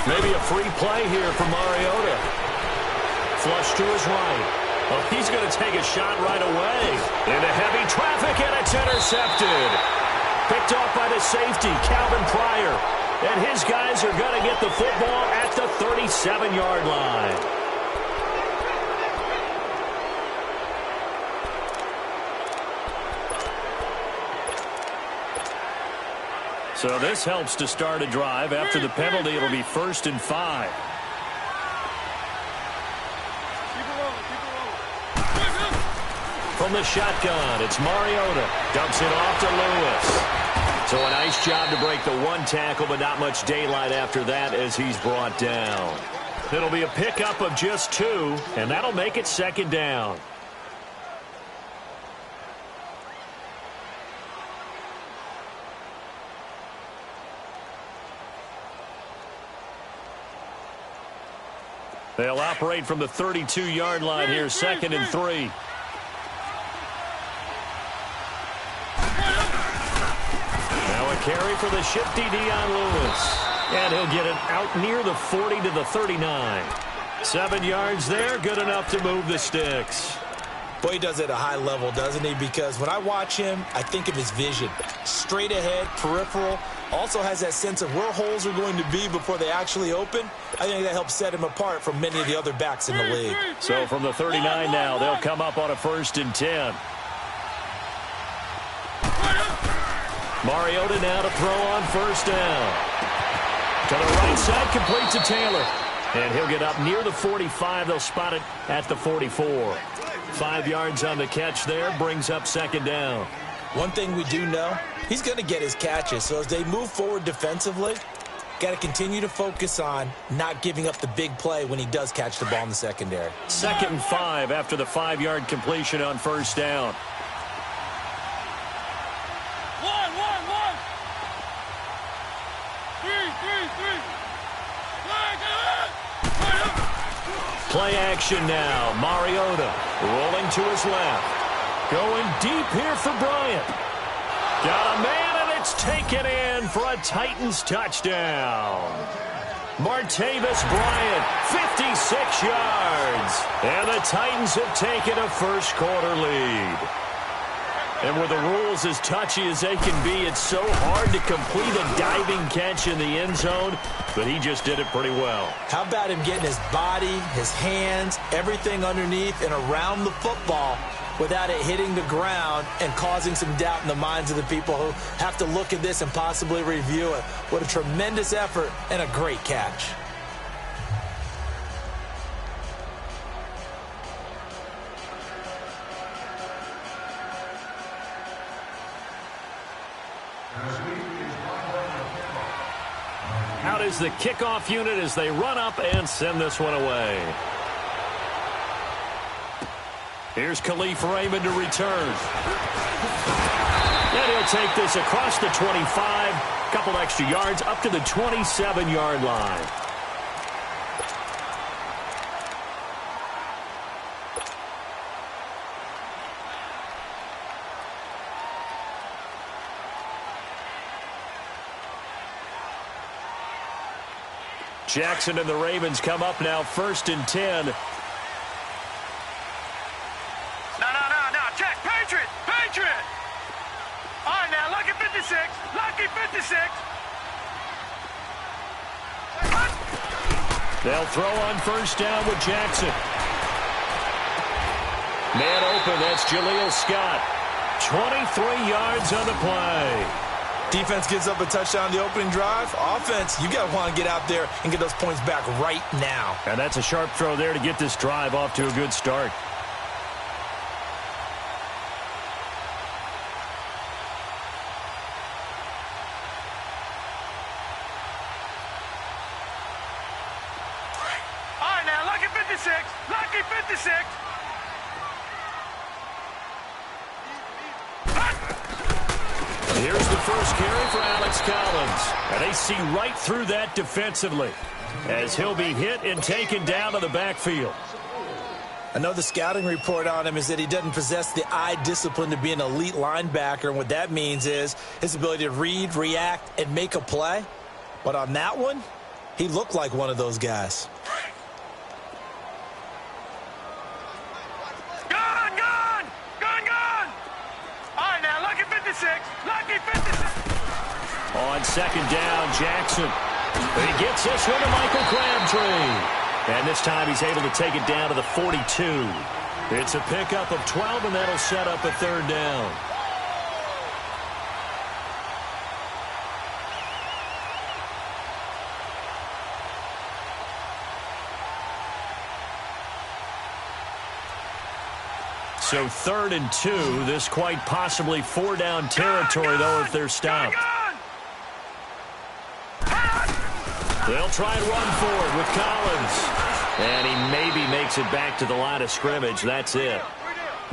Maybe a free play here for Mariota. Flush to his right. Oh, he's going to take a shot right away. Into heavy traffic, and it's intercepted. Picked off by the safety, Calvin Pryor. And his guys are going to get the football at the 37-yard line. So this helps to start a drive. After the penalty, it'll be 1st and 5. From the shotgun, it's Mariota. Dumps it off to Lewis. So a nice job to break the one tackle, but not much daylight after that as he's brought down. It'll be a pickup of just 2, and that'll make it 2nd down. They'll operate from the 32-yard line here, 2nd and 3. Now a carry for the shifty Dion Lewis. And he'll get it out near the 40 to the 39. 7 yards there, good enough to move the sticks. Boy, he does it at a high level, doesn't he? Because when I watch him, I think of his vision. Straight ahead, peripheral. Also has that sense of where holes are going to be before they actually open. I think that helps set him apart from many of the other backs in the league. So from the 39 now, they'll come up on a 1st and 10. Mariota now to throw on 1st down. To the right side, complete to Taylor. And he'll get up near the 45. They'll spot it at the 44. 5 yards on the catch there, brings up 2nd down. One thing we do know, he's going to get his catches. So as they move forward defensively, got to continue to focus on not giving up the big play when he does catch the ball in the secondary. 2nd and 5 after the 5-yard completion on 1st down. Play action now. Mariota rolling to his left. Going deep here for Bryant. Got a man, and it's taken in for a Titans touchdown. Martavis Bryant, 56 yards. And the Titans have taken a first-quarter lead. And with the rules as touchy as they can be, it's so hard to complete a diving catch in the end zone, but he just did it pretty well. How about him getting his body, his hands, everything underneath and around the football without it hitting the ground and causing some doubt in the minds of the people who have to look at this and possibly review it. What a tremendous effort and a great catch. Out is the kickoff unit as they run up and send this one away. Here's Khalif Raymond to return. And he'll take this across the 25. Couple extra yards up to the 27-yard line. Jackson and the Ravens come up now 1st and 10. No. Check. Patriot. All right, now, lucky 56. They'll throw on 1st down with Jackson. Man open, that's Jaleel Scott. 23 yards on the play. Defense gives up a touchdown the opening drive. Offense, you got to want to get out there and get those points back right now. And that's a sharp throw there to get this drive off to a good start. All right, now, lucky 56. Here's the first carry for Alex Collins. And they see right through that defensively as he'll be hit and taken down to the backfield. I know the scouting report on him is that he doesn't possess the eye discipline to be an elite linebacker. And what that means is his ability to read, react, and make a play. But on that one, He looked like one of those guys. Gone, gone! Gone, gone! All right, now, lucky 56. Lucky 56. On second down, Jackson. He gets this one to Michael Crabtree. And this time he's able to take it down to the 42. It's a pickup of 12, and that'll set up a third down. So 3rd and 2. This quite possibly 4-down territory, though, if they're stopped. They'll try and run forward with Collins. And he maybe makes it back to the line of scrimmage. That's it.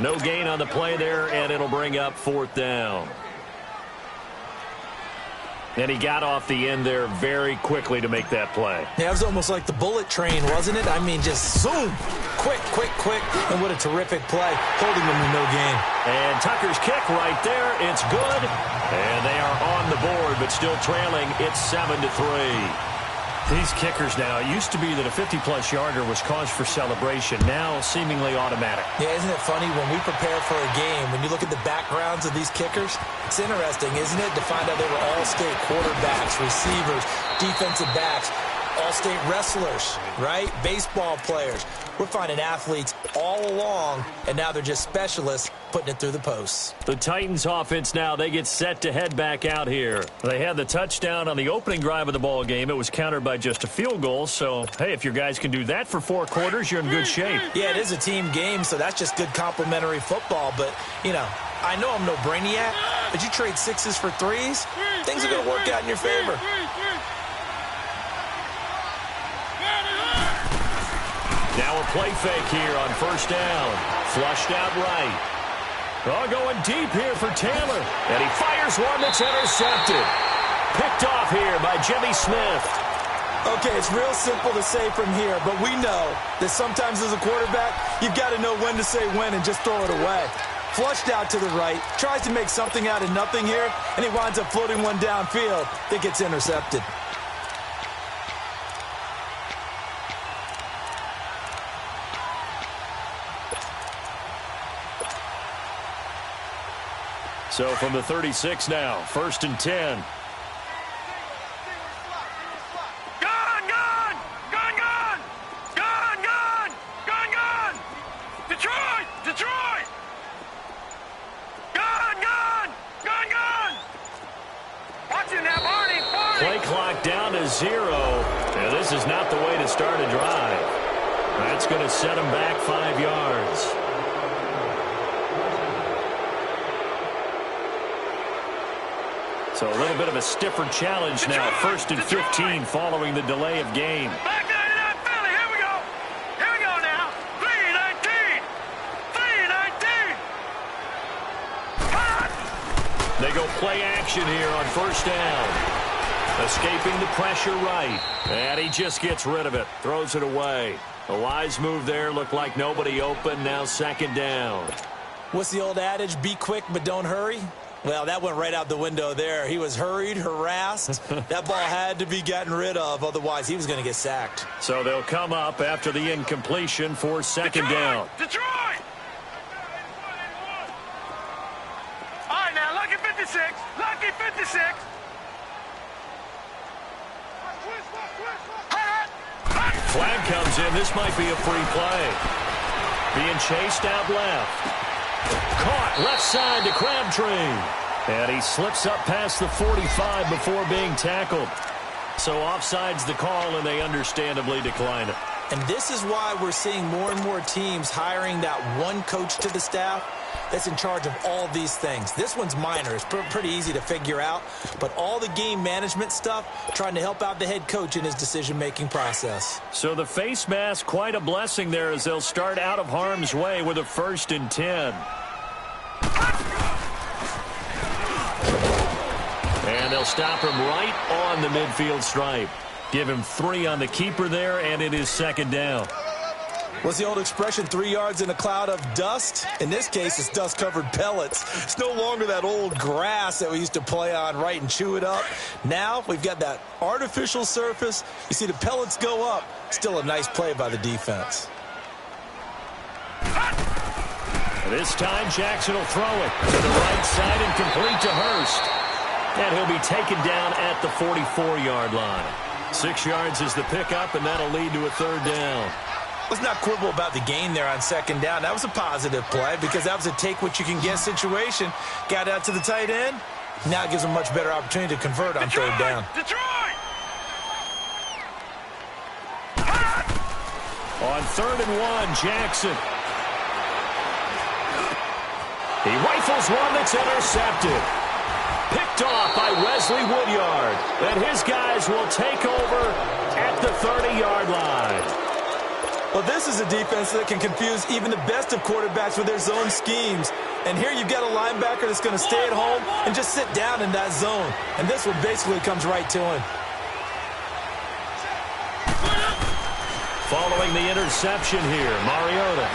No gain on the play there, and it'll bring up 4th down. And he got off the end there very quickly to make that play. Yeah, it was almost like the bullet train, wasn't it? I mean, just zoom. Quick, quick, quick. And what a terrific play, holding them to no gain. And Tucker's kick right there. It's good. And they are on the board, but still trailing. It's 7-3. These kickers now, it used to be that a 50-plus yarder was cause for celebration. Now, seemingly automatic. Yeah, isn't it funny when we prepare for a game, when you look at the backgrounds of these kickers, it's interesting, isn't it, to find out they were all-state quarterbacks, receivers, defensive backs, all-state wrestlers, right? Baseball players. We're finding athletes all along, and now they're just specialists putting it through the posts. The Titans offense now, they get set to head back out here. They had the touchdown on the opening drive of the ball game. It was countered by just a field goal. So, hey, if your guys can do that for 4 quarters, you're in good shape. Yeah, it is a team game, so that's just good complimentary football. But, you know, I know I'm no brainiac, but you trade 6s for 3s, things are going to work out in your favor. Now a play fake here on 1st down. Flushed out right. Oh, going deep here for Taylor. And he fires one that's intercepted. Picked off here by Jimmy Smith. Okay, it's real simple to say from here, but we know that sometimes as a quarterback, you've got to know when to say when and just throw it away. Flushed out to the right, tries to make something out of nothing here, and he winds up floating one downfield that gets intercepted. So from the 36 now, 1st and 10. Gone, gone! Gone, gone! Gone, gone! Gone, gone! Detroit! Detroit! Gone, gone! Gone, gone! Watch it now, Barney! Barney! Play clock down to 0. Yeah, this is not the way to start a drive. That's going to set them back 5 yards. So a little bit of a stiffer challenge now. 1st and 15 following the delay of game. Back 99 Philly, here we go. Here we go now. 3-19. 3-19. Cut! They go play action here on 1st down. Escaping the pressure right. And he just gets rid of it. Throws it away. A wise move there. Looked like nobody open. Now 2nd down. What's the old adage? Be quick, but don't hurry. Well, that went right out the window there. He was hurried, harassed. That ball had to be gotten rid of, otherwise he was going to get sacked. So they'll come up after the incompletion for 2nd down. Detroit! All right, now, lucky 56. Lucky 56. Flag comes in. This might be a free play. Being chased out left. Caught left side to Crabtree. And he slips up past the 45 before being tackled. So offside's the call, and they understandably decline it. And this is why we're seeing more and more teams hiring that one coach to the staff that's in charge of all these things. This one's minor. It's pretty easy to figure out. But all the game management stuff, trying to help out the head coach in his decision-making process. So the face mask, quite a blessing there as they'll start out of harm's way with a 1st and 10. And they'll stop him right on the midfield stripe. Give him 3 on the keeper there, and it is 2nd down. What's the old expression, 3 yards in a cloud of dust? In this case, it's dust-covered pellets. It's no longer that old grass that we used to play on, right, and chew it up. Now we've got that artificial surface. You see the pellets go up. Still a nice play by the defense. This time, Jackson will throw it to the right side and complete to Hurst. And he'll be taken down at the 44-yard line. 6 yards is the pickup, and that'll lead to a third down. Let's not quibble about the gain there on second down. That was a positive play because that was a take-what-you-can-get situation. Got out to the tight end. Now it gives them a much better opportunity to convert on third down. Detroit! On 3rd and 1, Jackson. He rifles one that's intercepted. Picked off by Wesley Woodyard. And his guys will take over at the 30-yard line. Well, this is a defense that can confuse even the best of quarterbacks with their zone schemes. And here you've got a linebacker that's going to stay at home and just sit down in that zone. And this one basically comes right to him. Following the interception here, Mariota.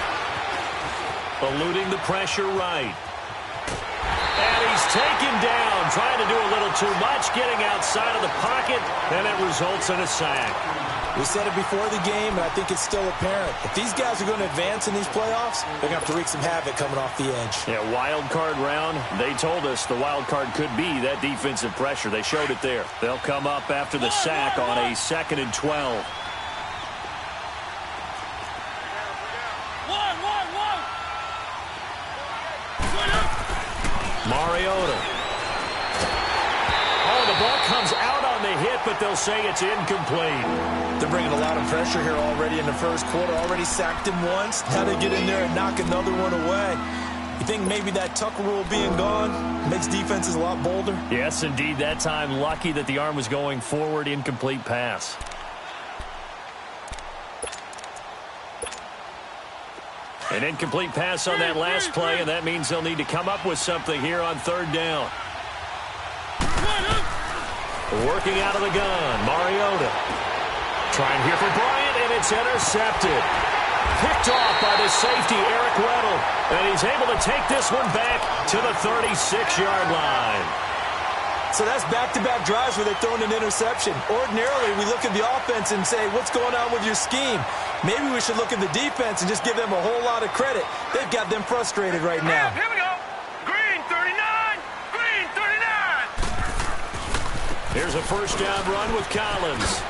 Eluding the pressure right. And he's taken down, trying to do a little too much, getting outside of the pocket, and it results in a sack. We said it before the game, and I think it's still apparent. If these guys are going to advance in these playoffs, they're going to have to wreak some havoc coming off the edge. Yeah, wild card round. They told us the wild card could be that defensive pressure. They showed it there. They'll come up after the sack on a 2nd and 12. Mariota. Oh, the ball comes out on the hit, but they'll say it's incomplete. They're bringing a lot of pressure here already in the first quarter. Already sacked him once. How to get in there and knock another one away. You think maybe that Tucker rule being gone makes defenses a lot bolder? Yes, indeed. That time, lucky that the arm was going forward. Incomplete pass. An incomplete pass on that last play, and that means they'll need to come up with something here on third down. Working out of the gun, Mariota. Trying here for Bryant, and it's intercepted. Picked off by the safety, Eric Weddle. And he's able to take this one back to the 36-yard line. So that's back-to-back drives where they're throwing an interception. Ordinarily, we look at the offense and say, what's going on with your scheme? Maybe we should look at the defense and just give them a whole lot of credit. They've got them frustrated right now. Here we go. Green 39. Green 39. Here's a first down run with Collins.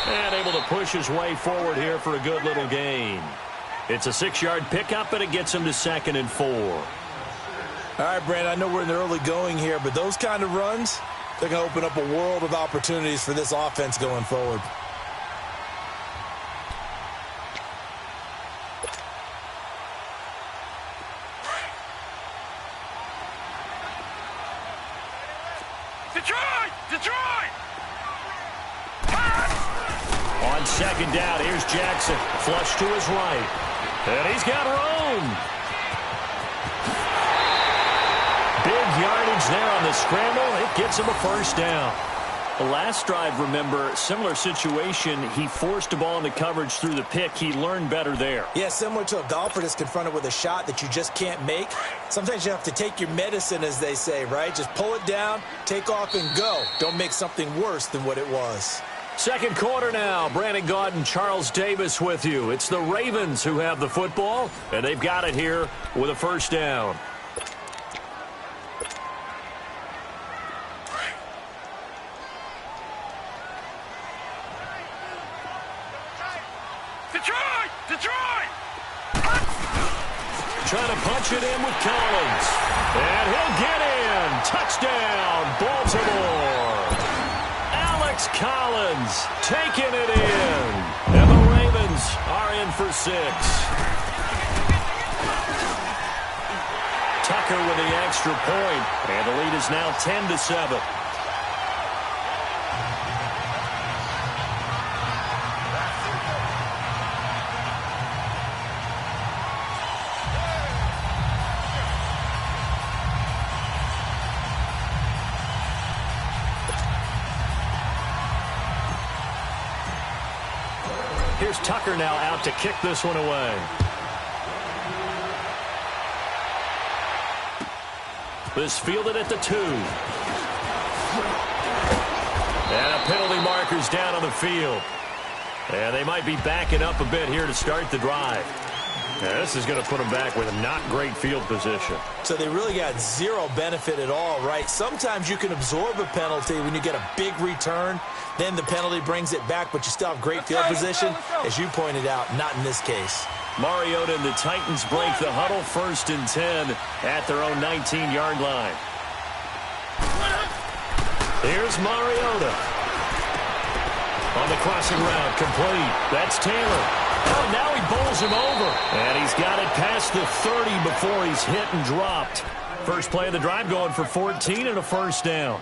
And able to push his way forward here for a good little gain. It's a 6-yard pickup, and it gets him to 2nd and 4. All right, Brandon, I know we're in the early going here, but those kind of runs, they're going to open up a world of opportunities for this offense going forward. Detroit! Detroit! On second down, here's Jackson. Flush to his right. And he's got room. Big yardage there on the scramble. It gets him a first down. The last drive, remember, similar situation. He forced a ball into coverage through the pick. He learned better there. Yeah, similar to a golfer that's confronted with a shot that you just can't make. Sometimes you have to take your medicine, as they say, right? Just pull it down, take off, and go. Don't make something worse than what it was. Second quarter now. Brandon Gaudin, Charles Davis with you. It's the Ravens who have the football, and they've got it here with a first down. Detroit! Detroit! Trying to punch it in with Collins. And he'll get in. Touchdown, Baltimore. Alex Collins taking it in. And the Ravens are in for 6. Tucker with the extra point. And the lead is now 10-7. Here's Tucker now out to kick this one away. This fielded at the 2. And a penalty marker's down on the field. And they might be backing up a bit here to start the drive. Yeah, this is going to put them back with a not great field position. So they really got zero benefit at all, right? Sometimes you can absorb a penalty when you get a big return. Then the penalty brings it back, but you still have great field position. As you pointed out, not in this case. Mariota and the Titans break the huddle, 1st and 10 at their own 19-yard line. Here's Mariota. On the crossing route, complete. That's Taylor. Oh, now he bowls him over. And he's got it past the 30 before he's hit and dropped. First play of the drive going for 14 and a first down.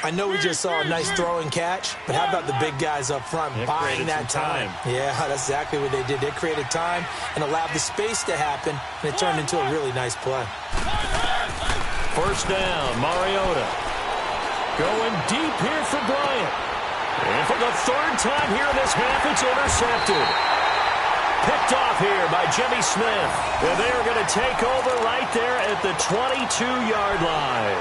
I know we just saw a nice throw and catch, but how about the big guys up front buying that time? Yeah, that's exactly what they did. They created time and allowed the space to happen, and it turned into a really nice play. First down, Mariota. Going deep here for Bryant. And for the 3rd time here in this half, it's intercepted. Picked off here by Jimmy Smith. And they are going to take over right there at the 22-yard line.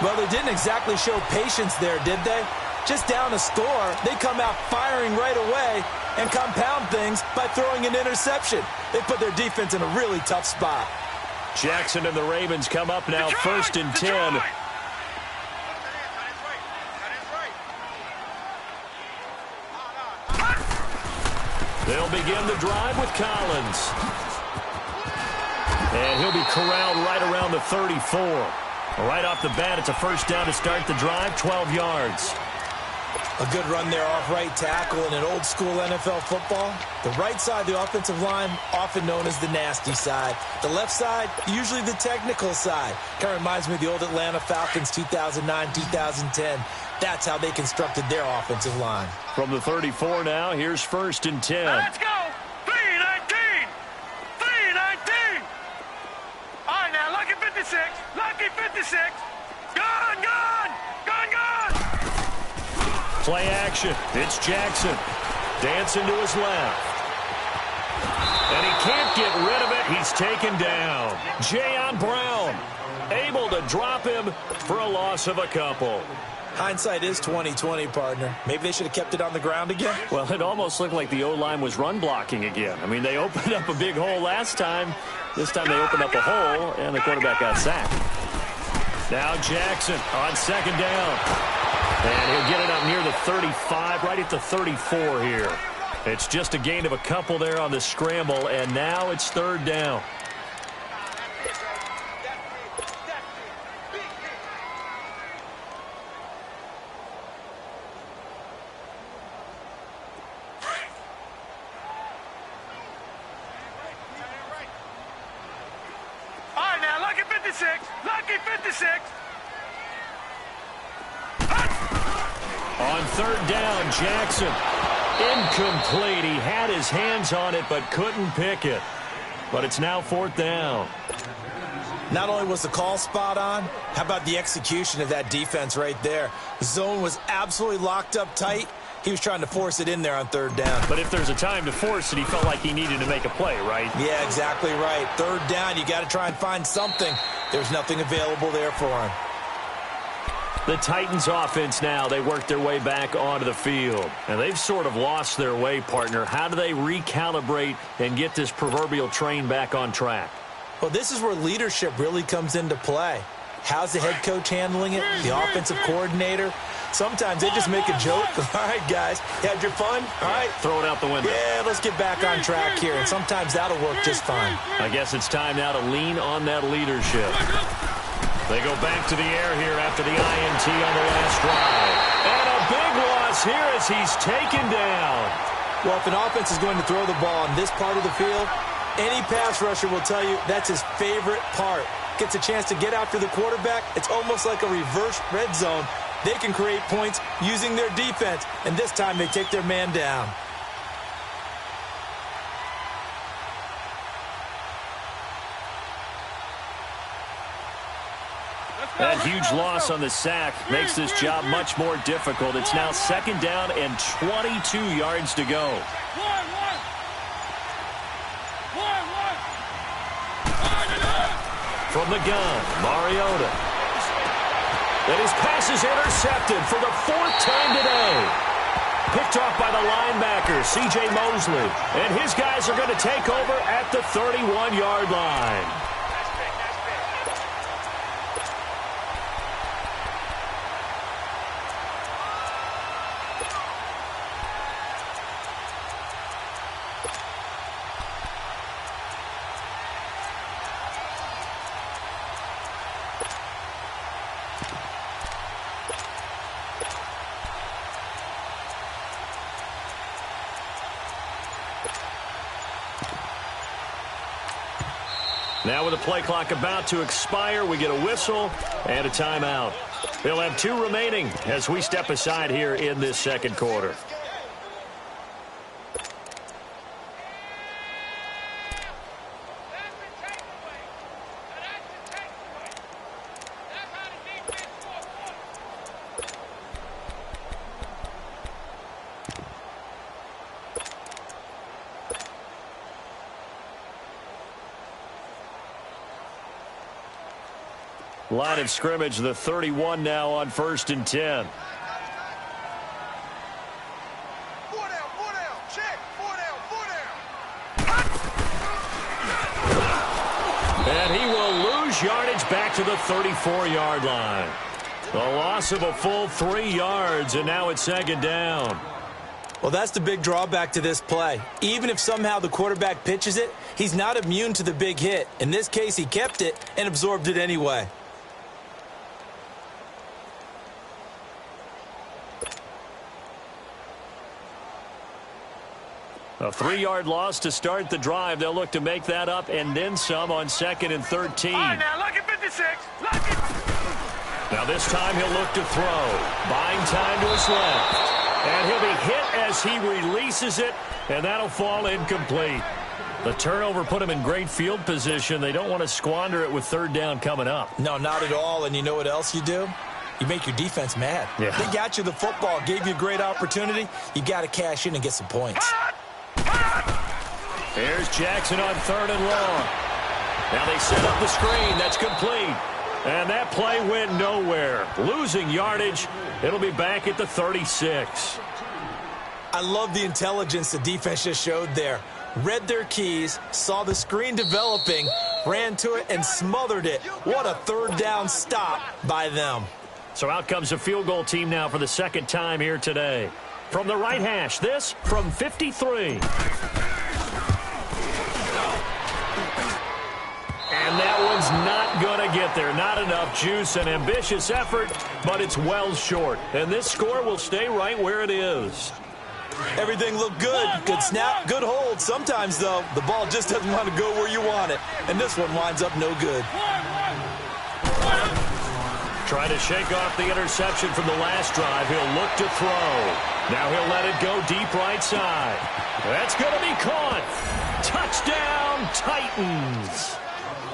Well, they didn't exactly show patience there, did they? Just down a score, they come out firing right away and compound things by throwing an interception. They put their defense in a really tough spot. Jackson and the Ravens come up now, 1st and 10. They'll begin the drive with Collins. And he'll be corralled right around the 34. Right off the bat, it's a first down to start the drive, 12 yards. A good run there off right tackle in an old-school NFL football. The right side of the offensive line, often known as the nasty side. The left side, usually the technical side. Kind of reminds me of the old Atlanta Falcons 2009, 2010. That's how they constructed their offensive line. From the 34 now, here's 1st and 10. Let's go! 3-19! 3-19! All right, now, lucky 56. Lucky 56. Gone, gone! Gone, gone! Play action. It's Jackson. Dancing to his left. And he can't get rid of it. He's taken down. Jayon Brown able to drop him for a loss of a couple. Hindsight is 20/20, partner. Maybe they should have kept it on the ground again. Well, it almost looked like the O-line was run blocking again. I mean, they opened up a big hole last time. This time they opened up a hole, and the quarterback got sacked. Now Jackson on 2nd down. And he'll get it up near the 35, right at the 34 here. It's just a gain of a couple there on the scramble, and now it's 3rd down. All right, now, lucky 56. Lucky 56. On 3rd down, Jackson. Incomplete. He had his hands on it but couldn't pick it. But it's now 4th down. Not only was the call spot on, how about the execution of that defense right there? The zone was absolutely locked up tight. He was trying to force it in there on 3rd down. But if there's a time to force it, he felt like he needed to make a play, right? Yeah, exactly right. 3rd down, you got to try and find something. There's nothing available there for him. The Titans offense now, they work their way back onto the field. And they've sort of lost their way, partner. How do they recalibrate and get this proverbial train back on track? Well, this is where leadership really comes into play. How's the head coach handling it? The offensive coordinator? Sometimes they just make a joke. All right, guys, you had your fun? All right. Throw it out the window. Yeah, let's get back on track here. And sometimes that'll work just fine. I guess it's time now to lean on that leadership. They go back to the air here after the INT on the last drive. And a big loss here as he's taken down. Well, if an offense is going to throw the ball in this part of the field, any pass rusher will tell you that's his favorite part. Gets a chance to get after the quarterback. It's almost like a reverse red zone. They can create points using their defense, and this time they take their man down. Let's That huge loss on the sack makes this job much more difficult. It's now 2nd down and 22 yards to go. From the gun, Mariota. And his pass is intercepted for the 4th time today. Picked off by the linebacker, C.J. Mosley. And his guys are going to take over at the 31-yard line. Now with the play clock about to expire, we get a whistle and a timeout. They'll have 2 remaining as we step aside here in this 2nd quarter. Line of scrimmage, the 31 now on 1st and 10. 4 down, check, 4 down. And he will lose yardage back to the 34-yard line. The loss of a full 3 yards, and now it's 2nd down. Well, that's the big drawback to this play. Even if somehow the quarterback pitches it, he's not immune to the big hit. In this case, he kept it and absorbed it anyway. A 3-yard loss to start the drive. They'll look to make that up and then some on 2nd and 13. All right, now, look at 56. Look at... Now this time he'll look to throw. Buying time to his left. And he'll be hit as he releases it, and that'll fall incomplete. The turnover put him in great field position. They don't want to squander it with 3rd down coming up. No, not at all. And you know what else you do? You make your defense mad. Yeah. They got you the football, gave you a great opportunity. You got to cash in and get some points. Here's Jackson on 3rd and long. Now they set up the screen. That's complete. And that play went nowhere. Losing yardage. It'll be back at the 36. I love the intelligence the defense just showed there. Read their keys, saw the screen developing, ran to it, and smothered it. What a 3rd down stop by them. So out comes a field goal team now for the 2nd time here today. From the right hash, this from 53. And that one's not going to get there. Not enough juice. An ambitious effort, but it's well short. And this score will stay right where it is. Everything looked good. Good snap, good hold. Sometimes, though, the ball just doesn't want to go where you want it. And this one winds up no good. Trying to shake off the interception from the last drive. He'll look to throw. Now he'll let it go deep right side. That's going to be caught. Touchdown, Titans.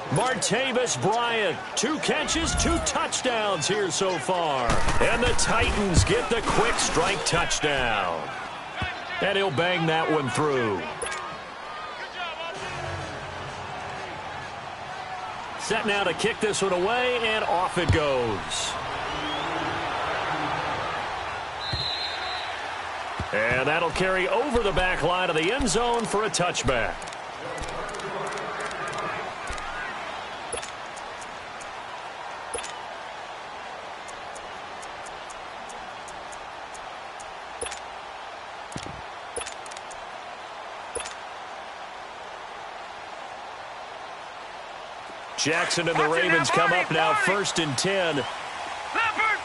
Martavis Bryant, 2 catches, 2 touchdowns here so far. And the Titans get the quick strike touchdown. And he'll bang that one through. Set now to kick this one away, and off it goes. And that'll carry over the back line of the end zone for a touchback. Jackson and the Ravens come up now 1st and 10. Leopard!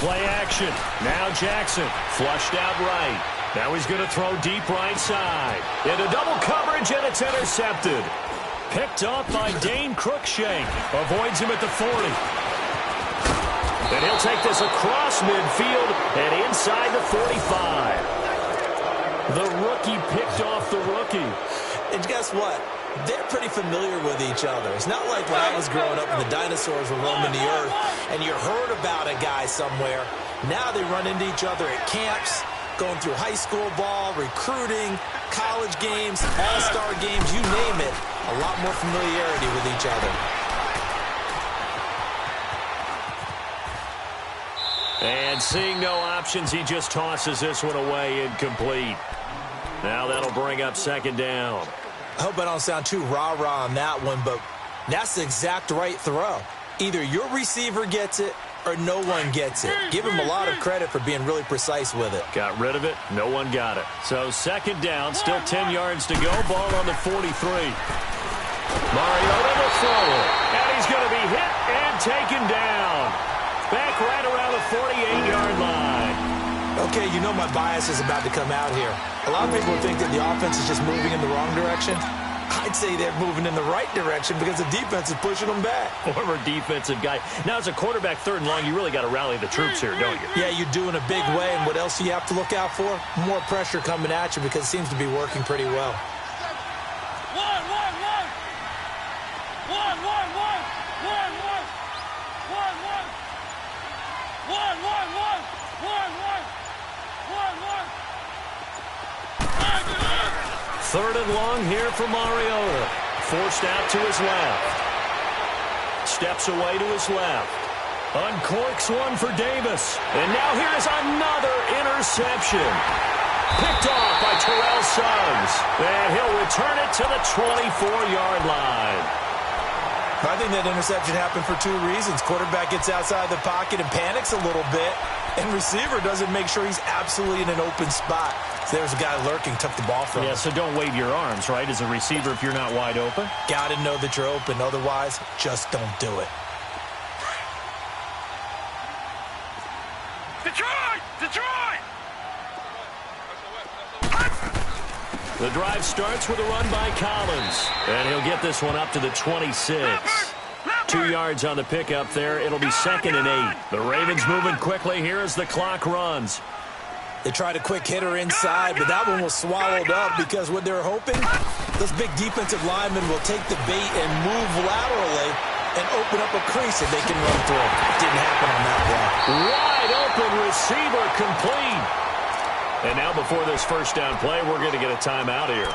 Play action. Now Jackson flushed out right. Now he's going to throw deep right side. Into double coverage, and it's intercepted. Picked up by Dane Cruikshank. Avoids him at the 40. And he'll take this across midfield and inside the 45. The rookie picked off the rookie. And guess what? they're pretty familiar with each other. It's not like when I was growing up and the dinosaurs were roaming the earth and you heard about a guy somewhere. Now they run into each other at camps, going through high school ball, recruiting, college games, all-star games, you name it. A lot more familiarity with each other. And seeing no options, he just tosses this one away incomplete. Now that'll bring up second down. I hope I don't sound too rah-rah on that one, but that's the exact right throw. Either your receiver gets it or no one gets it. Give him a lot of credit for being really precise with it. Got rid of it. No one got it. So second down, still 10 yards to go. Ball on the 43. Mariota will throw it. And he's going to be hit and taken down. Back right around the 48-yard line. Okay, you know my bias is about to come out here. A lot of people think that the offense is just moving in the wrong direction. I'd say they're moving in the right direction because the defense is pushing them back. Former defensive guy. Now, as a quarterback, third and long, you really got to rally the troops here, don't you? Yeah, you do in a big way. And what else do you have to look out for? More pressure coming at you because it seems to be working pretty well. Third and long here for Mariota. Forced out to his left. Steps away to his left. Uncorks one for Davis. And now here's another interception. Picked off by Terrell Suggs. And he'll return it to the 24-yard line. I think that interception happened for two reasons. Quarterback gets outside the pocket and panics a little bit. And receiver doesn't make sure he's absolutely in an open spot. So there's a guy lurking, took the ball from him. Yeah, so don't wave your arms, right, as a receiver if you're not wide open. Got to know that you're open. Otherwise, just don't do it. Detroit! Detroit! The drive starts with a run by Collins. And he'll get this one up to the 26. 2 yards on the pickup there. It'll be 2nd and 8. The Ravens moving quickly here as the clock runs. They tried a quick hitter inside, but that one was swallowed up because what they're hoping, those big defensive linemen will take the bait and move laterally and open up a crease that they can run through. It didn't happen on that play. Wide open receiver complete. And now before this first down play, we're going to get a timeout here,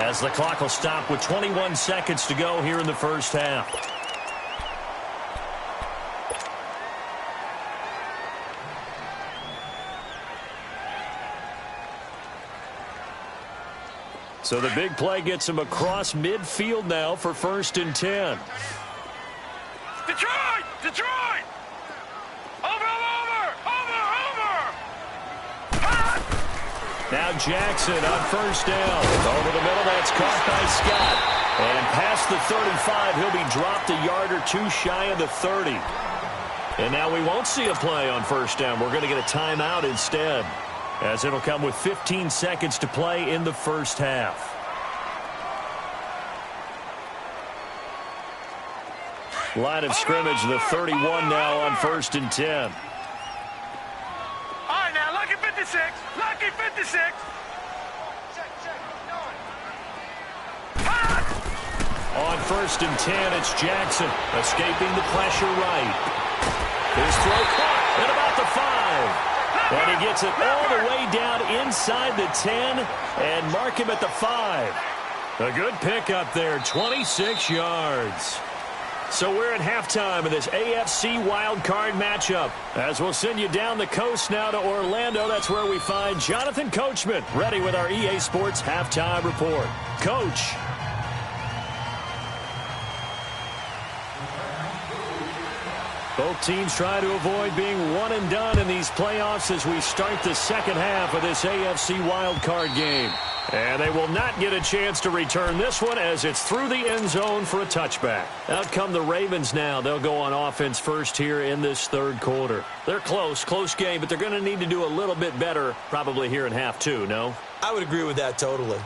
as the clock will stop with 21 seconds to go here in the first half. So the big play gets him across midfield now for 1st and 10. Detroit! Detroit! Over! Now Jackson on 1st down. Over the middle, that's caught by Scott. And past the 35, he'll be dropped a yard or two shy of the 30. And now we won't see a play on 1st down. We're going to get a timeout instead, as it'll come with 15 seconds to play in the first half. Line of scrimmage, the 31 now on 1st and 10. All right, now, lucky 56. Lucky 56. On 1st and 10, it's Jackson escaping the pressure right. His throw caught at about the 5. And he gets it all the way down inside the 10 and mark him at the 5. A good pickup there, 26 yards. So we're at halftime of this AFC wildcard matchup, as we'll send you down the coast now to Orlando. That's where we find Jonathan Coachman, ready with our EA Sports halftime report. Coach. Both teams try to avoid being one and done in these playoffs as we start the second half of this AFC wildcard game. And they will not get a chance to return this one, as it's through the end zone for a touchback. Out come the Ravens now. They'll go on offense first here in this third quarter. They're close game, but they're going to need to do a little bit better probably here in half two, no? I would agree with that totally.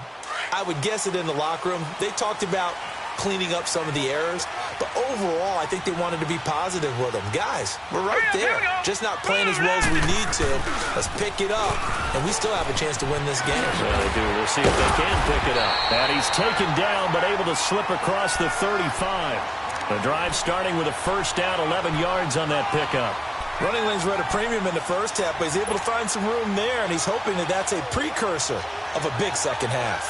I would guess it in the locker room. They talked about cleaning up some of the errors. But overall, I think they wanted to be positive with him. Guys, we're right there. Just not playing as well as we need to. Let's pick it up, and we still have a chance to win this game. Yeah, they do. We'll see if they can pick it up. And he's taken down, but able to slip across the 35. The drive starting with a first down, 11 yards on that pickup. Running lanes were at a premium in the first half, but he's able to find some room there, and he's hoping that that's a precursor of a big second half.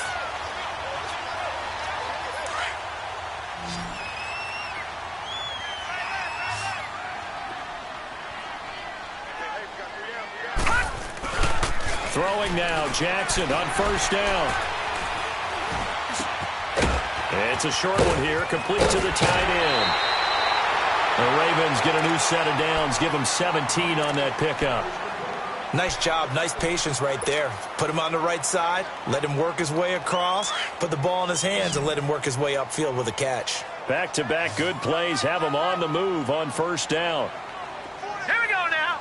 Throwing now, Jackson on first down. It's a short one here, complete to the tight end. The Ravens get a new set of downs, give him 17 on that pickup. Nice job, nice patience right there. Put him on the right side, let him work his way across, put the ball in his hands, and let him work his way upfield with a catch. Back-to-back good plays have him on the move on first down. Here we go now.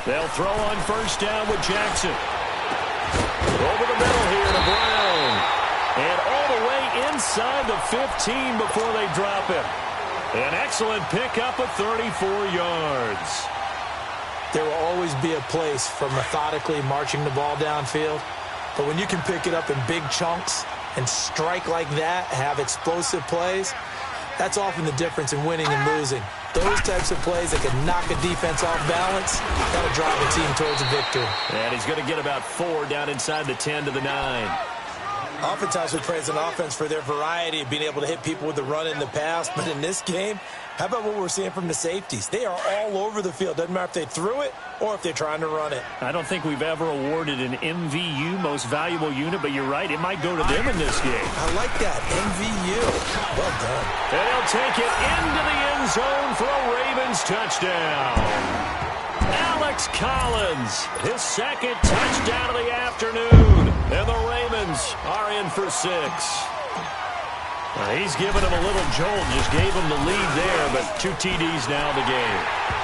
They'll throw on first down with Jackson. Over the middle here to Brown. And all the way inside the 15 before they drop him. An excellent pickup of 34 yards. There will always be a place for methodically marching the ball downfield. But when you can pick it up in big chunks and strike like that, have explosive plays, that's often the difference in winning and losing. Those types of plays that can knock a defense off balance, that'll drive a team towards a victory. And he's going to get about 4 down inside the 10 to the 9. Oftentimes we praise an offense for their variety of being able to hit people with the run in the past. But in this game, how about what we're seeing from the safeties? They are all over the field. Doesn't matter if they threw it or if they're trying to run it. I don't think we've ever awarded an MVU, most valuable unit, but you're right, it might go to them in this game. I like that, MVU. Well done. And he'll take it into the end zone for a Ravens touchdown. Alex Collins, his second touchdown of the afternoon. And the Ravens are in for 6. He's given him a little jolt, just gave him the lead there, but 2 TDs now in the game.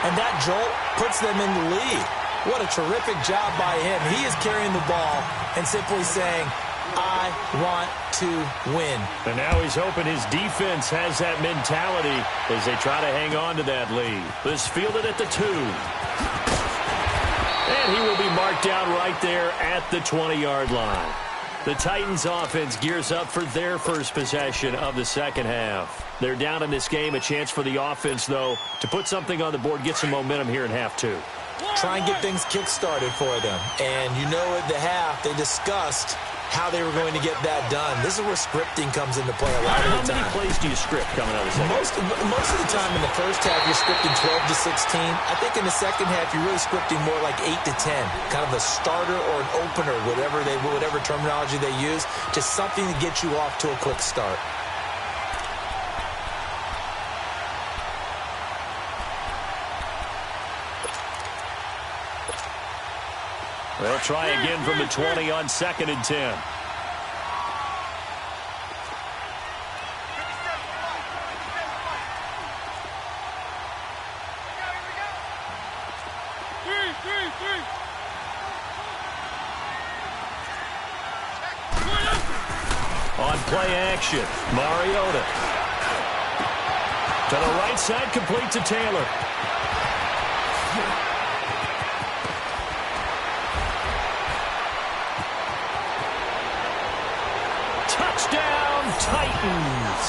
And that jolt puts them in the lead. What a terrific job by him. He is carrying the ball and simply saying, I want to win. And now he's hoping his defense has that mentality as they try to hang on to that lead. This fielded at the 2. And he will be marked down right there at the 20-yard line. The Titans offense gears up for their first possession of the second half. They're down in this game. A chance for the offense, though, to put something on the board, get some momentum here in half 2. Try and get things kick-started for them. And you know at the half, they discussed how they were going to get that done. This is where scripting comes into play a lot of the time. How many plays do you script coming out of the second? Most of the time in the first half, you're scripting 12 to 16. I think in the second half, you're really scripting more like 8 to 10. Kind of a starter or an opener, whatever terminology they use. Just something to get you off to a quick start. They'll try again from the 20 on 2nd and 10. On play action, Mariota. To the right side, complete to Taylor. Touchdown, Titans.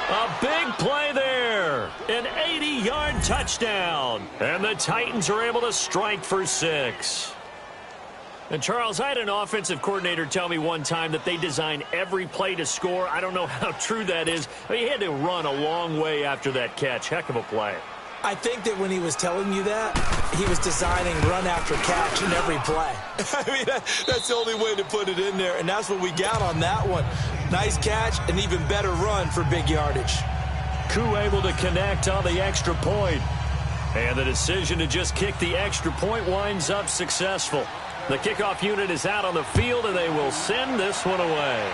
A big play there. An 80-yard touchdown. And the Titans are able to strike for 6. And, Charles, I had an offensive coordinator tell me one time that they design every play to score. I don't know how true that is. I mean, he had to run a long way after that catch. Heck of a play. I think that when he was telling you that, he was designing run after catch in every play. I mean, that's the only way to put it in there, and that's what we got on that one. Nice catch, an even better run for big yardage. Koo able to connect on the extra point. And the decision to just kick the extra point winds up successful. The kickoff unit is out on the field, and they will send this one away.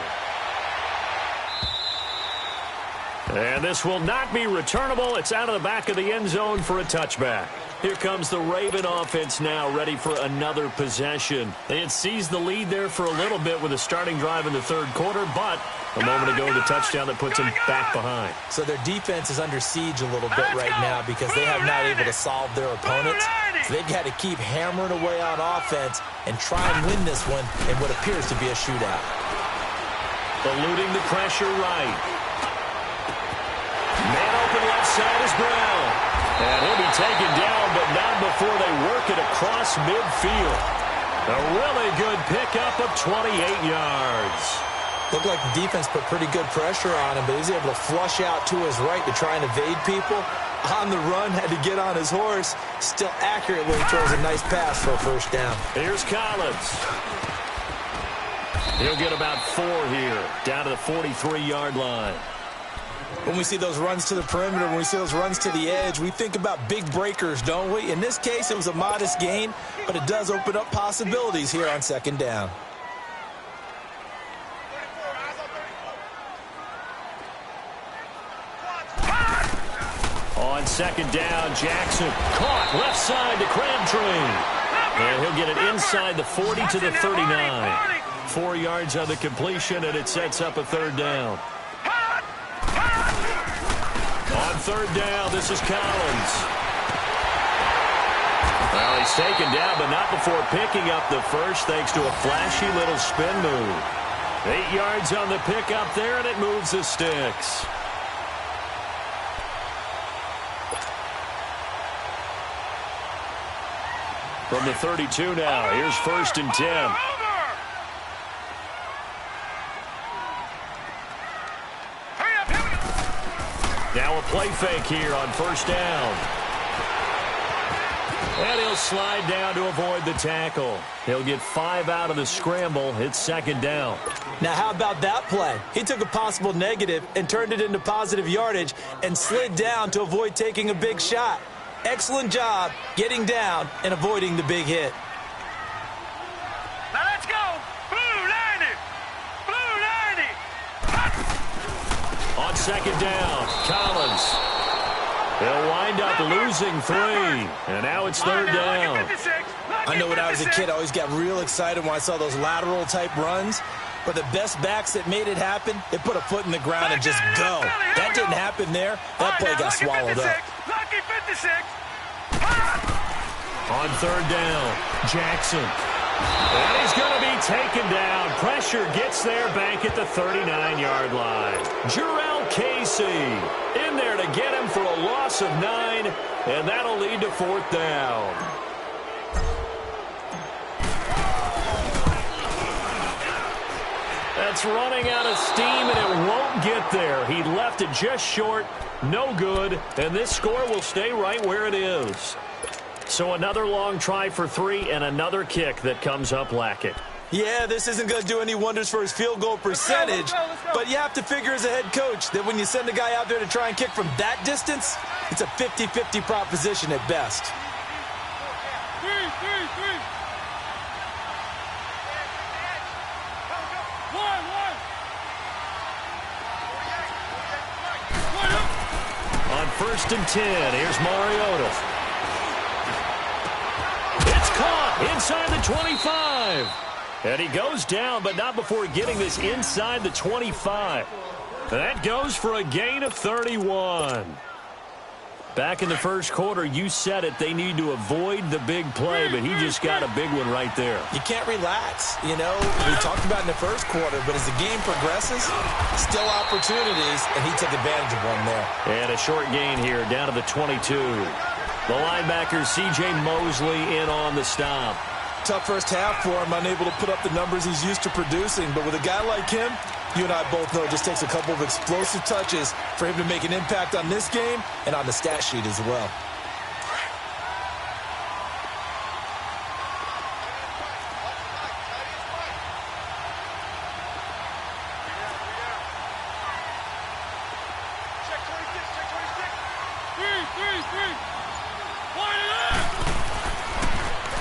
And this will not be returnable. It's out of the back of the end zone for a touchback. Here comes the Raven offense now, ready for another possession. They had seized the lead there for a little bit with a starting drive in the third quarter, but A moment ago, the touchdown that puts them back behind. So their defense is under siege a little bit right now because they have not able to solve their opponents. So they've got to keep hammering away on offense and try and win this one in what appears to be a shootout. Eluding the pressure right. Man open left side is Brown. And he'll be taken down, but not before they work it across midfield. A really good pickup of 28 yards. Looked like the defense put pretty good pressure on him, but he was able to flush out to his right to try and evade people. On the run, had to get on his horse. Still accurately throws a nice pass for a first down. Here's Collins. He'll get about 4 here, down to the 43-yard line. When we see those runs to the perimeter, when we see those runs to the edge, we think about big breakers, don't we? In this case, it was a modest gain, but it does open up possibilities here on second down. On second down, Jackson caught left side to Crabtree. And he'll get it inside the 40 to the 39. 4 yards on the completion, and it sets up a third down. On third down, this is Collins. Well, he's taken down, but not before picking up the first, thanks to a flashy little spin move. 8 yards on the pickup there, and it moves the sticks. From the 32 now, here's 1st and 10. Now a play fake here on first down. And he'll slide down to avoid the tackle. He'll get 5 out of the scramble. It's second down. Now, how about that play? He took a possible negative and turned it into positive yardage and slid down to avoid taking a big shot. Excellent job getting down and avoiding the big hit. Now let's go. Blue 90. Blue 90. On second down, Collins. They'll wind up losing 3. And now it's third down. I know when I was a kid, I always got real excited when I saw those lateral type runs. But the best backs that made it happen, they put a foot in the ground and just go. That didn't happen there. That play got swallowed up. Lucky 56. On third down, Jackson. And he's going to be taken down. Pressure gets there back at the 39-yard line. Jarrell Casey in there to get him for a loss of 9, and that'll lead to fourth down. That's running out of steam, and it won't get there. He left it just short, no good, and this score will stay right where it is. So another long try for 3 and another kick that comes up lacking. Yeah, this isn't going to do any wonders for his field goal percentage, but you have to figure as a head coach that when you send a guy out there to try and kick from that distance, it's a 50-50 proposition at best. On 1st and 10, here's Mariota. It's caught inside the 25. And he goes down, but not before getting this inside the 25. That goes for a gain of 31. Back in the first quarter, you said it, they need to avoid the big play, but he just got a big one right there. You can't relax. You know, we talked about in the first quarter, but as the game progresses, still opportunities, and he took advantage of one there. And a short gain here, down to the 22. The linebacker, C.J. Mosley, in on the stop. Tough first half for him, unable to put up the numbers he's used to producing. But with a guy like him, you and I both know it just takes a couple of explosive touches for him to make an impact on this game and on the stat sheet as well.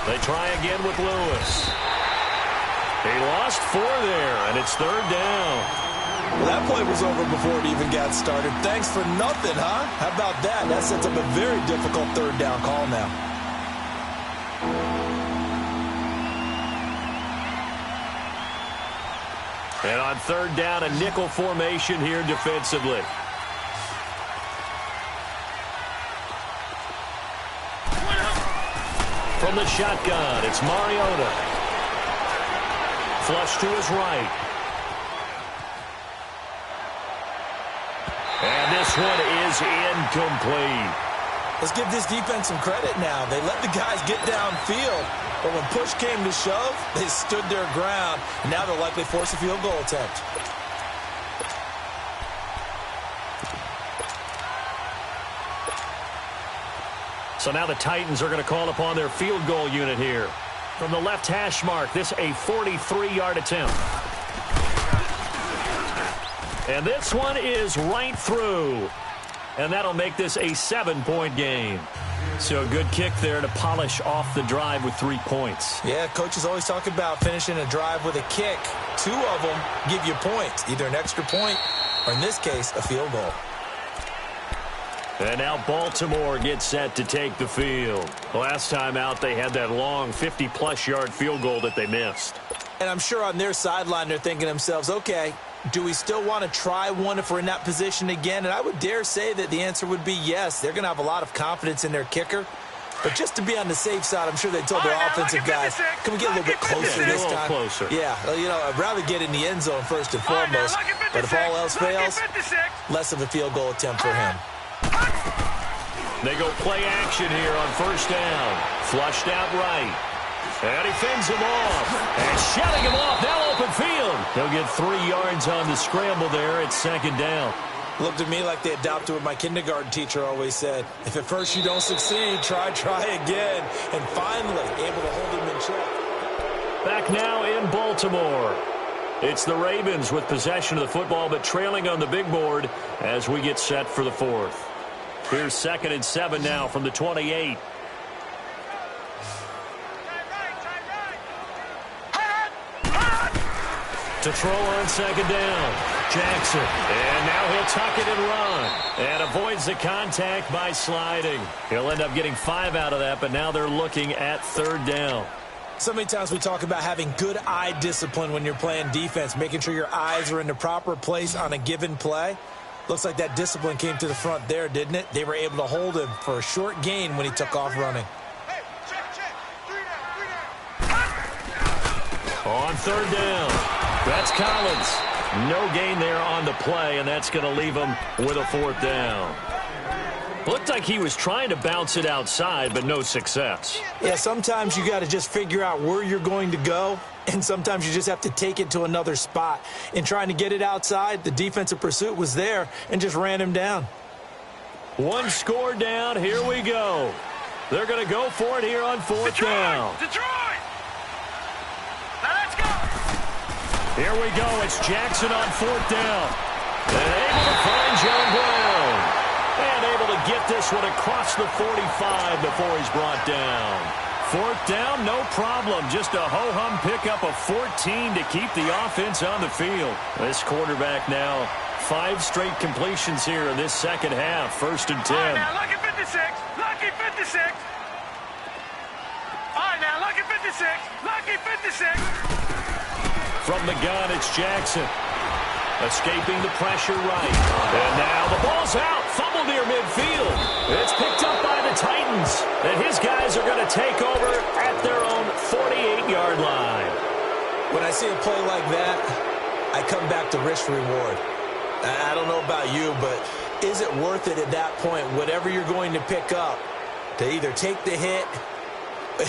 They try again with Lewis. He lost 4 there, and it's third down. Well, that play was over before it even got started. Thanks for nothing, huh? How about that? That sets up a very difficult third down call now. And on third down, a nickel formation here defensively. From the shotgun, it's Mariota. Flush to his right. And this one is incomplete. Let's give this defense some credit now. They let the guys get downfield, but when push came to shove, they stood their ground. Now they'll likely force a field goal attempt. So now the Titans are going to call upon their field goal unit here. From the left hash mark, this a 43-yard attempt. And this one is right through. And that'll make this a 7-point game. So a good kick there to polish off the drive with 3 points. Yeah, coaches always talk about finishing a drive with a kick. 2 of them give you points, either an extra point or, in this case, a field goal. And now Baltimore gets set to take the field. Last time out, they had that long 50-plus yard field goal that they missed. And I'm sure on their sideline they're thinking to themselves, okay, do we still want to try one if we're in that position again? And I would dare say that the answer would be yes. They're going to have a lot of confidence in their kicker. But just to be on the safe side, I'm sure they told their offensive guys, can we get a little bit closer this time? Closer. Yeah, you know, I'd rather get in the end zone first and foremost. But if all else fails, less of a field goal attempt for him. They go play action here on first down. Flushed out right. And he fends him off. And shutting him off. Now open field. He'll get 3 yards on the scramble there at second down. Looked at me like they adopted what my kindergarten teacher always said. If at first you don't succeed, try again. And finally, able to hold him in check. Back now in Baltimore. It's the Ravens with possession of the football, but trailing on the big board as we get set for the 4th. Here's 2nd and 7 now from the 28. To throw on second down. Jackson. And now he'll tuck it and run. And avoids the contact by sliding. He'll end up getting 5 out of that, but now they're looking at third down. So many times we talk about having good eye discipline when you're playing defense, making sure your eyes are in the proper place on a given play. Looks like that discipline came to the front there, didn't it? They were able to hold him for a short gain when he took off running. On third down, that's Collins. No gain there on the play, and that's going to leave him with a 4th down. Looked like he was trying to bounce it outside, but no success. Yeah, sometimes you got to just figure out where you're going to go, and sometimes you just have to take it to another spot. In trying to get it outside, the defensive pursuit was there and just ran him down. 1 score down. Here we go. They're going to go for it here on 4th down. Detroit! Now let's go! Here we go. It's Jackson on 4th down. And able to find John Brown. And able to get this one across the 45 before he's brought down. 4th down, no problem. Just a ho-hum pickup of 14 to keep the offense on the field. This quarterback now, 5 straight completions here in this second half. 1st and 10. All right, now, lucky 56. Lucky 56. All right, now, lucky 56. Lucky 56. From the gun, it's Jackson. Escaping the pressure right. And now the ball's out. Fumble near midfield. It's picked up by the Titans. And his guys are going to take over at their own 48-yard line. When I see a play like that, I come back to risk reward. I don't know about you, but is it worth it at that point, whatever you're going to pick up, to either take the hit,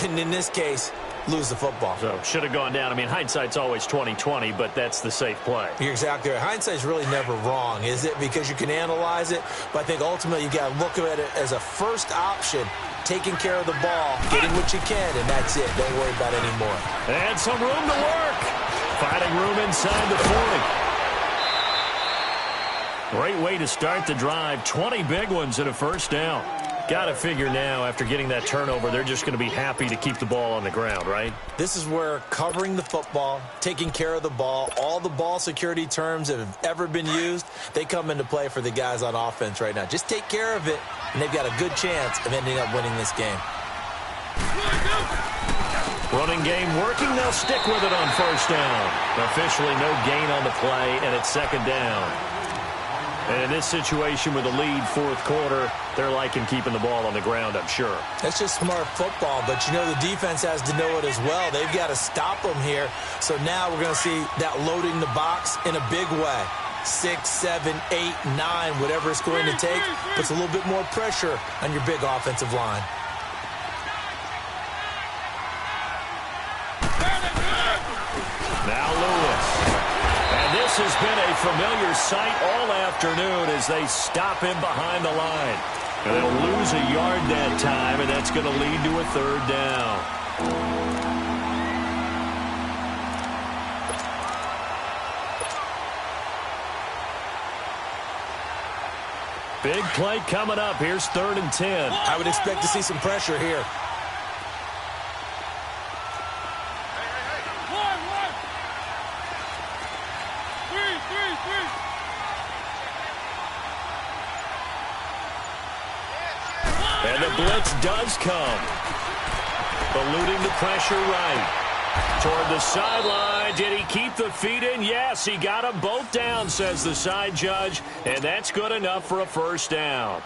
and in this case, lose the football? So should have gone down. I mean, hindsight's always 20/20, but that's the safe play. You're exactly right. Hindsight's really never wrong, is it? Because you can analyze it, but I think ultimately you got to look at it as a first option, taking care of the ball, getting what you can, and that's it. Don't worry about it anymore. And some room to work. Finding room inside the 40. Great way to start the drive. 20 big ones and a 1st down. Got to figure now, after getting that turnover, they're just going to be happy to keep the ball on the ground, right? This is where covering the football, taking care of the ball, all the ball security terms that have ever been used, they come into play for the guys on offense right now. Just take care of it, and they've got a good chance of ending up winning this game. Running game working. They'll stick with it on first down. Officially no gain on the play, and it's second down. And in this situation with a lead fourth quarter, they're liking keeping the ball on the ground, I'm sure. That's just smart football, but you know the defense has to know it as well. They've got to stop them here. So now we're going to see that loading the box in a big way. 6, 7, 8, 9, whatever it's going to take, puts a little bit more pressure on your big offensive line. Now Lewis. And this has been a familiar sight all afternoon as they stop him behind the line. And they'll lose a yard that time, and that's going to lead to a third down. Big play coming up. Here's 3rd and 10. I would expect to see some pressure here. And the blitz does come. Eluding the pressure right. Toward the sideline. Did he keep the feet in? Yes, he got them both down, says the side judge. And that's good enough for a first down.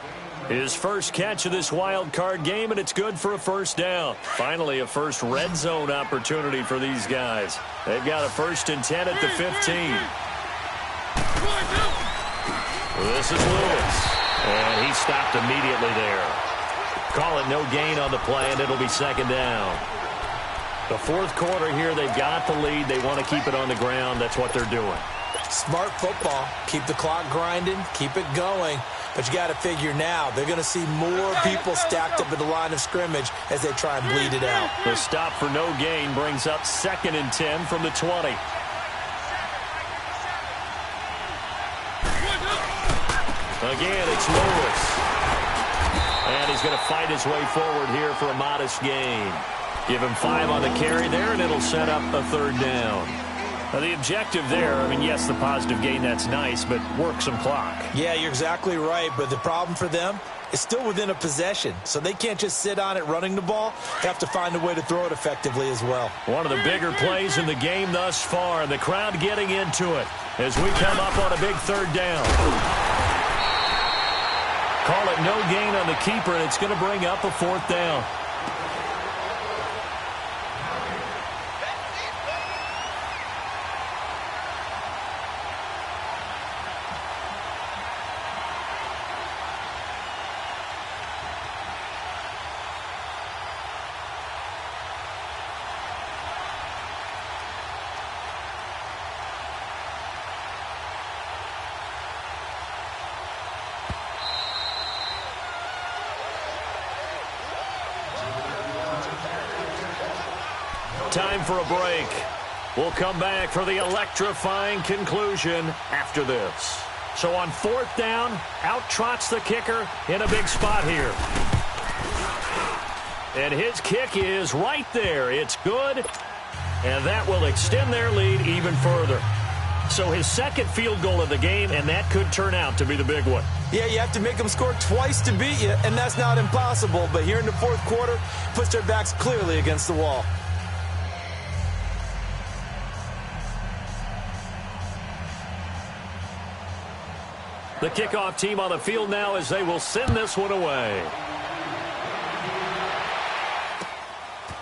His first catch of this wild card game, and it's good for a first down. Finally, a first red zone opportunity for these guys. They've got a 1st and 10 at the 15. This is Lewis. And he stopped immediately there. Call it no gain on the play, and it'll be second down. The fourth quarter here, they've got the lead. They want to keep it on the ground. That's what they're doing. Smart football. Keep the clock grinding. Keep it going. But you got to figure now, they're going to see more people stacked up at the line of scrimmage as they try and bleed it out. The stop for no gain brings up 2nd and 10 from the 20. Again, it's Lewis. And he's going to fight his way forward here for a modest gain. Give him 5 on the carry there, and it'll set up a third down. Now, the objective there, I mean, yes, the positive gain, that's nice, but work some clock. Yeah, you're exactly right, but the problem for them is still within a possession, so they can't just sit on it running the ball. They have to find a way to throw it effectively as well. One of the bigger plays in the game thus far, and the crowd getting into it as we come up on a big third down. Call it no gain on the keeper, and it's going to bring up a 4th down. Time for a break. We'll come back for the electrifying conclusion after this. So on 4th down, out trots the kicker in a big spot here. And his kick is right there. It's good, and that will extend their lead even further. So his 2nd field goal of the game, and that could turn out to be the big one. Yeah, you have to make them score twice to beat you, and that's not impossible. But here in the 4th quarter, puts their backs clearly against the wall. The kickoff team on the field now as they will send this one away.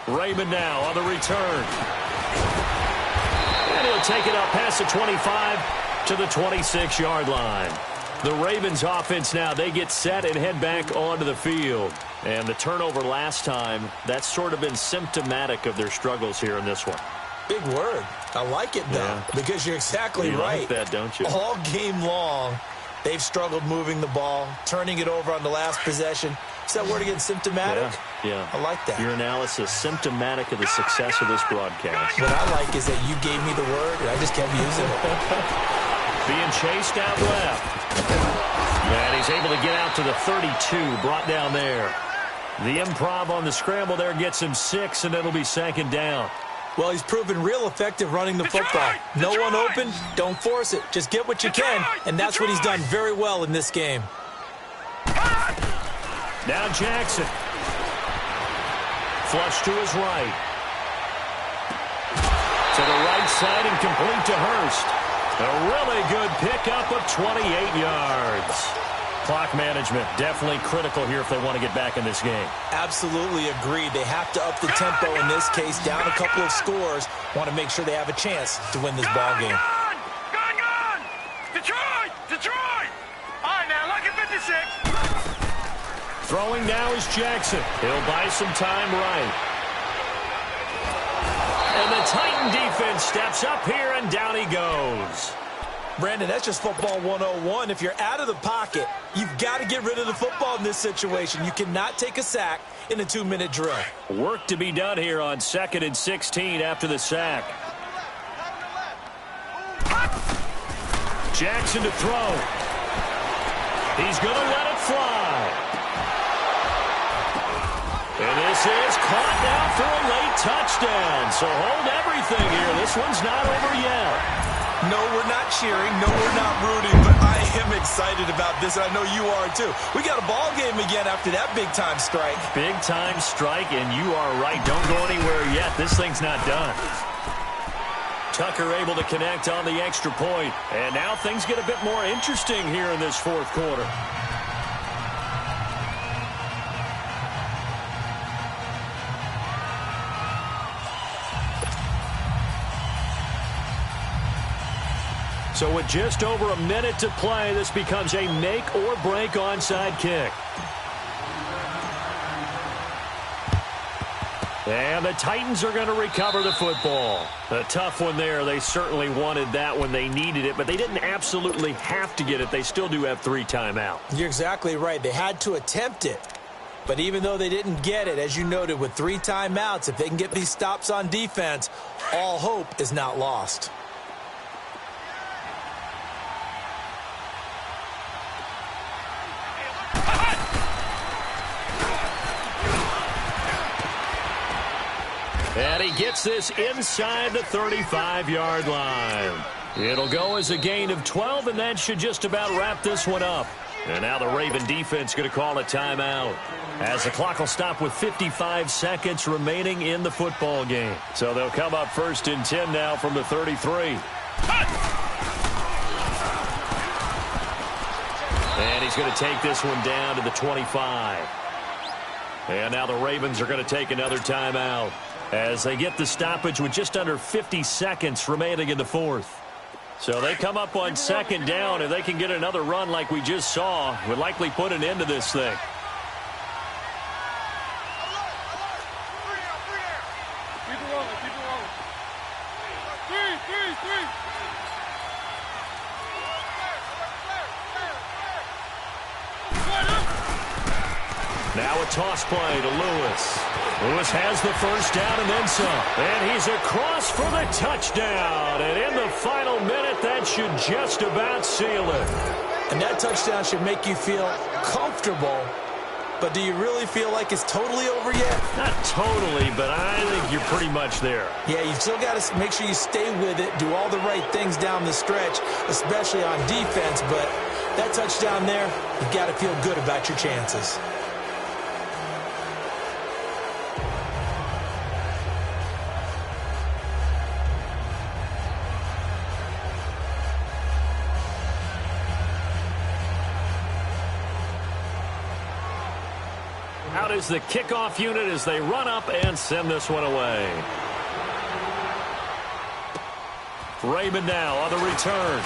Raymond now on the return. And he'll take it up past the 25 to the 26-yard line. The Ravens offense now, they get set and head back onto the field. And the turnover last time, that's sort of been symptomatic of their struggles here in this one. Big word. I like it, though, because you're exactly right. You like that, don't you? All game long, they've struggled moving the ball, turning it over on the last possession. Is that word again, symptomatic? Yeah. I like that. Your analysis, symptomatic of the success of this broadcast. What I like is that you gave me the word, and I just kept using it. Being chased out left. And he's able to get out to the 32, brought down there. The improv on the scramble there gets him 6, and it'll be 2nd down. Well, he's proven real effective running the football. No one open, don't force it. Just get what you can, and that's what he's done very well in this game. Now Jackson. Flush to his right. to the right side and complete to Hurst. A really good pickup of 28 yards. Clock management definitely critical here if they want to get back in this game. Absolutely agreed. They have to up the tempo in this case, down a couple of scores. Want to make sure they have a chance to win this ball game. Gone! Detroit! Detroit! All right, now, look at 56. Throwing now is Jackson. He'll buy some time right. And the Titan defense steps up here, and down he goes. Brandon, that's just football 101. If you're out of the pocket, you've got to get rid of the football in this situation. You cannot take a sack in a 2-minute drill. Work to be done here on 2nd and 16 after the sack. Jackson to throw. He's going to let it fly. And this is caught now for a late touchdown. So hold everything here. This one's not over yet. No, we're not cheering. No, we're not rooting. But I am excited about this, and I know you are too. We got a ball game again after that big-time strike. Big-time strike, and you are right. Don't go anywhere yet. This thing's not done. Tucker able to connect on the extra point. And now things get a bit more interesting here in this fourth quarter. So with just over a minute to play, this becomes a make-or-break onside kick. And the Titans are going to recover the football. A tough one there. They certainly wanted that when they needed it, but they didn't absolutely have to get it. They still do have 3 timeouts. You're exactly right. They had to attempt it. But even though they didn't get it, as you noted, with 3 timeouts, if they can get these stops on defense, all hope is not lost. And he gets this inside the 35-yard line. It'll go as a gain of 12, and that should just about wrap this one up. And now the Raven defense going to call a timeout, as the clock will stop with 55 seconds remaining in the football game. So they'll come up 1st and 10 now from the 33. And he's going to take this one down to the 25. And now the Ravens are going to take another timeout, as they get the stoppage with just under 50 seconds remaining in the fourth. So they come up on 2nd down. If they can get another run like we just saw, would likely put an end to this thing. Now a toss play to Lewis. Lewis has the first down and then some. And he's across for the touchdown. And in the final minute, that should just about seal it. And that touchdown should make you feel comfortable. But do you really feel like it's totally over yet? Not totally, but I think you're pretty much there. Yeah, you've still got to make sure you stay with it, do all the right things down the stretch, especially on defense. But that touchdown there, you've got to feel good about your chances. Out is the kickoff unit as they run up and send this one away. Raymond now on the return.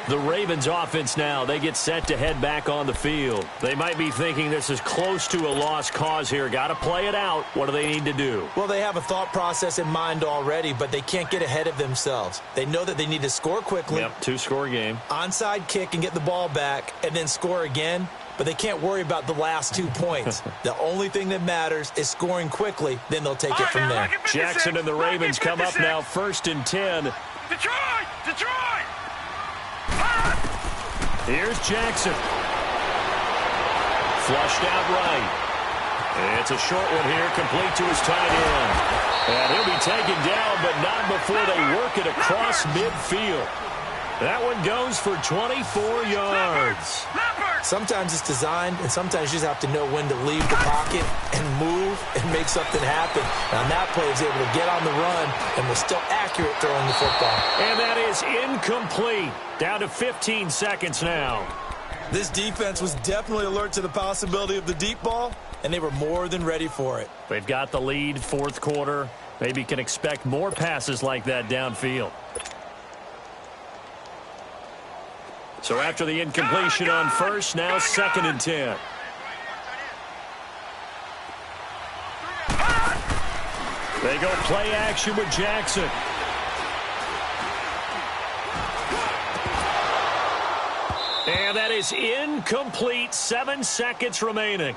The Ravens offense now, they get set to head back on the field. They might be thinking this is close to a lost cause here. Got to play it out. What do they need to do? Well, they have a thought process in mind already, but they can't get ahead of themselves. They know that they need to score quickly. Yep, 2-score game. Onside kick and get the ball back and then score again. But they can't worry about the last 2 points. The only thing that matters is scoring quickly. Then they'll take it from there. Jackson and the Ravens come up now 1st and 10. Detroit! Detroit! Here's Jackson. Flushed out right. It's a short one here, complete to his tight end. And he'll be taken down, but not before they work it across midfield. That one goes for 24 yards. Sometimes it's designed, and sometimes you just have to know when to leave the pocket and move. move and make something happen. And on that play, he was able to get on the run and was still accurate throwing the football. And that is incomplete. Down to 15 seconds now. This defense was definitely alert to the possibility of the deep ball, and they were more than ready for it. They've got the lead, fourth quarter. Maybe can expect more passes like that downfield. So after the incompletion on first, now 2nd and 10. They go play action with Jackson. And that is incomplete. 7 seconds remaining.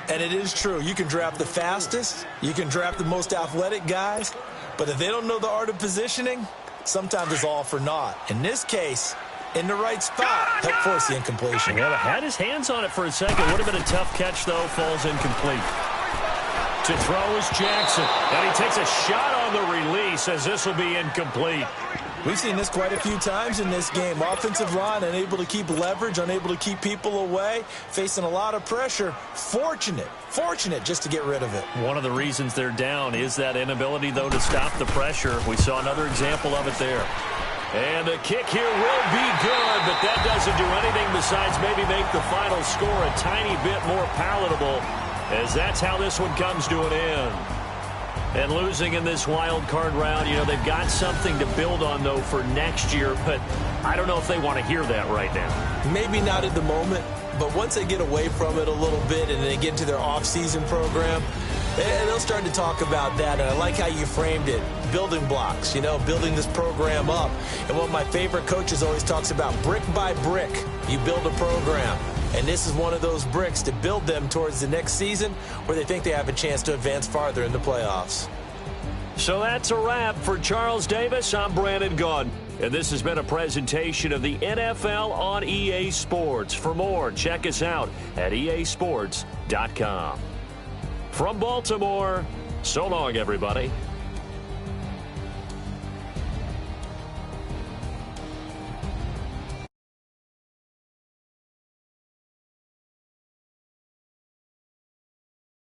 And it is true. You can draft the fastest. You can draft the most athletic guys. But if they don't know the art of positioning, sometimes it's all for naught. In this case, in the right spot, helped force the incompletion. Yeah, had his hands on it for a second. Would have been a tough catch, though. Falls incomplete. To throw is Jackson. And he takes a shot on the release as this will be incomplete. We've seen this quite a few times in this game. Offensive line unable to keep leverage, unable to keep people away, facing a lot of pressure. Fortunate just to get rid of it. One of the reasons they're down is that inability, though, to stop the pressure. We saw another example of it there. And the kick here will be good, but that doesn't do anything besides maybe make the final score a tiny bit more palatable, as that's how this one comes to an end. And losing in this wild card round, you know, they've got something to build on, though, for next year. But I don't know if they want to hear that right now. Maybe not at the moment, but once they get away from it a little bit and they get into their off-season program, they'll start to talk about that. And I like how you framed it. Building blocks, you know, building this program up. And one of my favorite coaches always talks about brick by brick, you build a program. And this is one of those bricks to build them towards the next season where they think they have a chance to advance farther in the playoffs. So that's a wrap for Charles Davis. I'm Brandon Gunn. And this has been a presentation of the NFL on EA Sports. For more, check us out at easports.com. From Baltimore, so long, everybody.